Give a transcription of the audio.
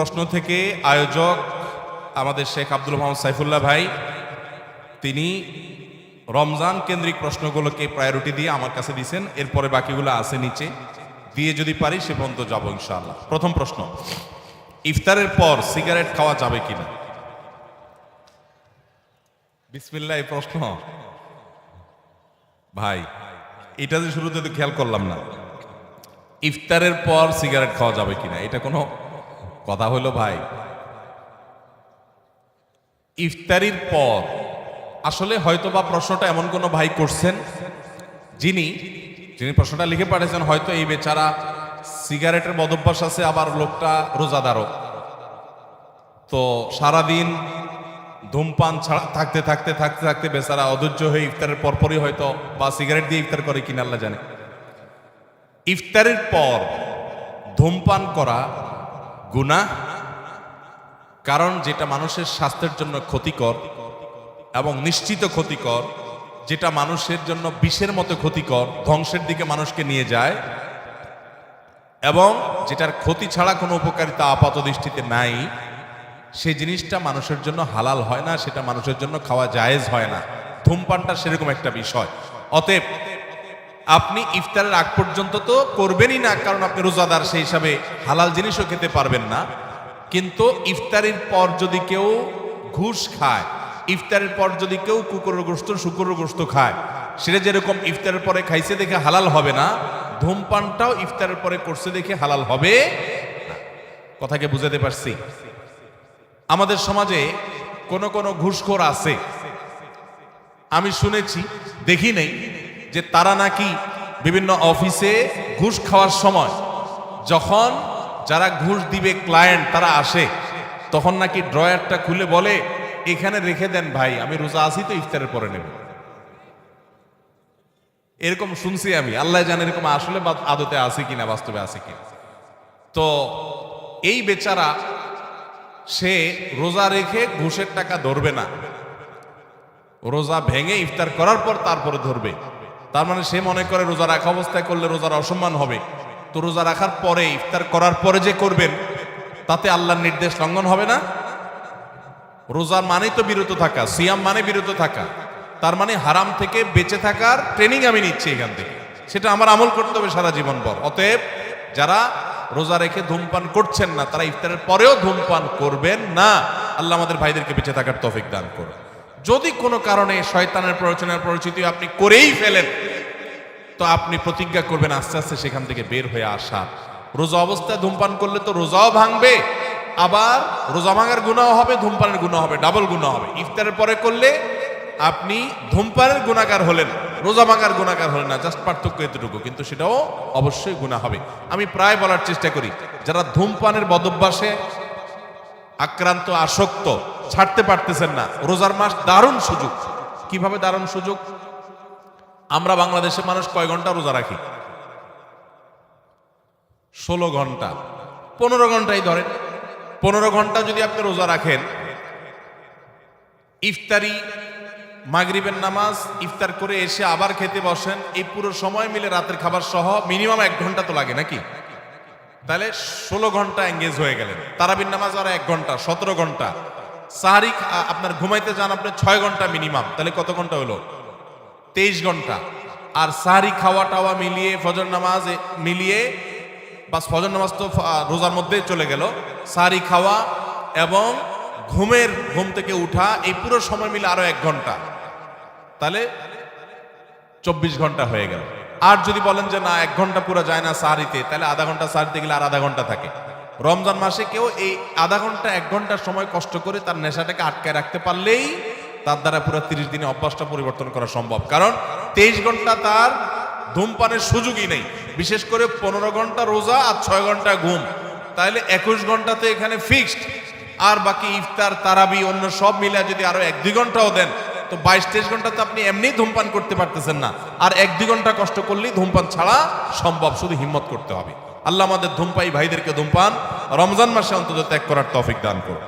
প্রশ্ন থেকে আয়োজক আমাদের শেখ আব্দুল মোহাম্মদ সাইফুল্লাহ ভাই তিনি রমজান কেন্দ্রিক প্রশ্নগুলোকে প্রায়োরিটি দিয়ে আমার কাছে দিয়েছেন। এরপরে বাকিগুলো আছে নিচে দিয়ে যদি পারি সে পর্যন্ত যাবো ইনশাআল্লাহ। প্রথম প্রশ্ন, ইফতারের পর সিগারেট খাওয়া যাবে কিনা? বিসমিল্লাহ। এই প্রশ্ন ভাই এটা যে শুরুতে তো খেয়াল করলাম না, ইফতারের পর সিগারেট খাওয়া যাবে কিনা এটা কোনো কথা হলো ভাই? ইফতারির পর আসলে হয়তোবা প্রশ্নটা এমন কোন ভাই করছেন যিনি প্রশ্নটা লিখে পাঠিয়েছেন, হয়তো এই বেচারা সিগারেটের বদভ্যাস আছে, আবার লোকটা রোজাদারও, তো সারাদিন ধূমপান ছাড়া থাকতে থাকতে থাকতে থাকতে বেচারা অধৈর্য হয়ে ইফতারের পরপরই হয়তো বা সিগারেট দিয়ে ইফতার করে কিনা আল্লাহ জানে। ইফতারের পর ধূমপান করা গুনাহ, কারণ যেটা মানুষের স্বাস্থ্যের জন্য ক্ষতিকর এবং নিশ্চিত ক্ষতিকর, যেটা মানুষের জন্য বিষের মতো ক্ষতিকর, ধ্বংসের দিকে মানুষকে নিয়ে যায়, এবং যেটার ক্ষতি ছাড়া কোনো উপকারিতা আপাত দৃষ্টিতে নাই, সেই জিনিসটা মানুষের জন্য হালাল হয় না, সেটা মানুষের জন্য খাওয়া জায়েজ হয় না। ধূমপানটা সেরকম একটা বিষয়। অতএব আপনি ইফতারের আগ পর্যন্ত তো করবেনই না, কারণ আপনি রোজাদার, সেই হিসাবে হালাল জিনিসও খেতে পারবেন না। কিন্তু ইফতারির পর যদি কেউ ঘুষ খায়, ইফতারের পর যদি কেউ কুকুরের গোশত শুকুরের গোশত খায়, সেটা যেরকম ইফতারের পরে খাইছে দেখে হালাল হবে না, ধূমপানটাও ইফতারের পরে করছে দেখে হালাল হবে না। কথাকে বুঝাতে পারছি? আমাদের সমাজে কোন কোন ঘুষখোর আছে, আমি শুনেছি, দেখি নেই, যে তারা নাকি বিভিন্ন অফিসে ঘুষ খাওয়ার সময় যখন যারা ঘুষ দিবে ক্লায়েন্ট তারা আসে, তখন নাকি ড্রয়ারটা খুলে বলে, এখানে রেখে দেন ভাই, আমি রোজা আছি তো ইফতারের পরে নেব। এরকম শুনছি আমি, আল্লাহ জানে এরকম আসলে আদতে আছে কিনা, বাস্তবে আছে কিনা। তো এই বেচারা সে রোজা রেখে ঘুষের টাকা ধরবে না, রোজা ভেঙে ইফতার করার পর তারপরে ধরবে। তার মানে সে মনে করে রোজা রাখা অবস্থায় করলে রোজার অসম্মান হবে, তো রোজা রাখার পরে ইফতার করার পরে যে করবেন তাতে আল্লাহর নির্দেশ লঙ্ঘন হবে না? রোজার মানে তো বিরত থাকা, সিয়াম মানে বিরত থাকা, তার মানে হারাম থেকে বেঁচে থাকার ট্রেনিং আমি নিচ্ছি এখান থেকে, সেটা আমার আমল করতে হবে সারা জীবন ভর। অতএব যারা রোজা রেখে ধূমপান করছেন না, তারা ইফতারের পরেও ধূমপান করবেন না। আল্লাহ আমাদের ভাইদেরকে বেঁচে থাকার তৌফিক দান করুন। যদি কোনো কারণে শয়তানের প্ররোচনার পরিচিতি আপনি করেই ফেলেন, তো আপনি প্রতিজ্ঞা করবেন আস্তে আস্তে সেখান থেকে বের হয়ে আসা। রোজা অবস্থায় ধূমপান করলে তো রোজাও ভাঙবে, আবার রোজা ভাঙার গুনাহ হবে, ধূমপানের গুনাহ হবে, ডাবল গুনাহ হবে। ইফতারের পরে করলে আপনি ধূমপানের গুনাহগার হলেন, রোজা ভাঙার গুনাহগার হলেন না, জাস্ট পার্থক্য এতটুকু, কিন্তু সেটাও অবশ্যই গুনাহ হবে। আমি প্রায় বলার চেষ্টা করি, যারা ধূমপানের বদভ্যাসে আক্রান্ত, আসক্ত, ছাড়তে পারতেছেন না, রোজার মাস দারুণ সুযোগ। কিভাবে দারুণ সুযোগ? আমরা বাংলাদেশের মানুষ কয় ঘন্টা রোজা রাখি? 16 ঘন্টা, 15 ঘন্টাই ধরেন। 15 ঘন্টা যদি আপনি রোজা রাখেন, ইফতারি, মাগরিবের নামাজ, ইফতার করে এসে আবার খেতে বসেন, এই পুরো সময় মিলে রাতের খাবার সহ মিনিমাম 1 ঘন্টা তো লাগে নাকি? তাহলে 16 ঘন্টা এঙ্গেজ হয়ে গেলেন। তারাবির নামাজ আর 1 ঘন্টা, 17 ঘন্টা। সাহারি আপনার ঘুমাইতে যান আপনি 6 ঘন্টা মিনিমাম, তাহলে কত ঘন্টা হলো? 23 ঘন্টা। আর সাহারি খাওয়া টাওয়া মিলিয়ে, ফজর নামাজ মিলিয়ে, বাস ফজর নামাজ তো রোজার মধ্যেই চলে গেল, সাহারি খাওয়া এবং ঘুম থেকে উঠা, এই পুরো সময় মিলে আরো 1 ঘন্টা, তাহলে 24 ঘন্টা হয়ে গেল। আর যদি বলেন যে না 1 ঘন্টা পুরো যায় না সাহারিতে, তাহলে আধা ঘন্টা সাহারিতে গেলে আর আধা ঘন্টা থাকে। রমজান মাসে কেউ এই আধা ঘন্টা 1 ঘন্টার সময় কষ্ট করে তার নেশাটাকে আটকায় রাখতে পারলেই তার দ্বারা পুরো 30 দিনে অভ্যাসটা পরিবর্তন করা সম্ভব। কারণ 23 ঘন্টা তার ধূমপানের সুযোগই নেই, বিশেষ করে 15 ঘন্টা রোজা আর 6 ঘন্টা ঘুম, তাহলে 21 ঘন্টাতে এখানে ফিক্সড। আর বাকি ইফতার, তারাবি, অন্য সব মিলে যদি আরো 1-2 ঘন্টাও দেন, তো 22-23 ঘন্টা তো আপনি এমনি ধূমপান করতে পারতেছেন না, আর 1-2 ঘন্টা কষ্ট করলেই ধূমপান ছাড়া সম্ভব, শুধু হিম্মত করতে হবে। আল্লাহ আমাদের ধূমপায়ী ভাইদেরকে ধূমপান রমজান মাসে অন্তত ত্যাগ করার তৌফিক দান করুন।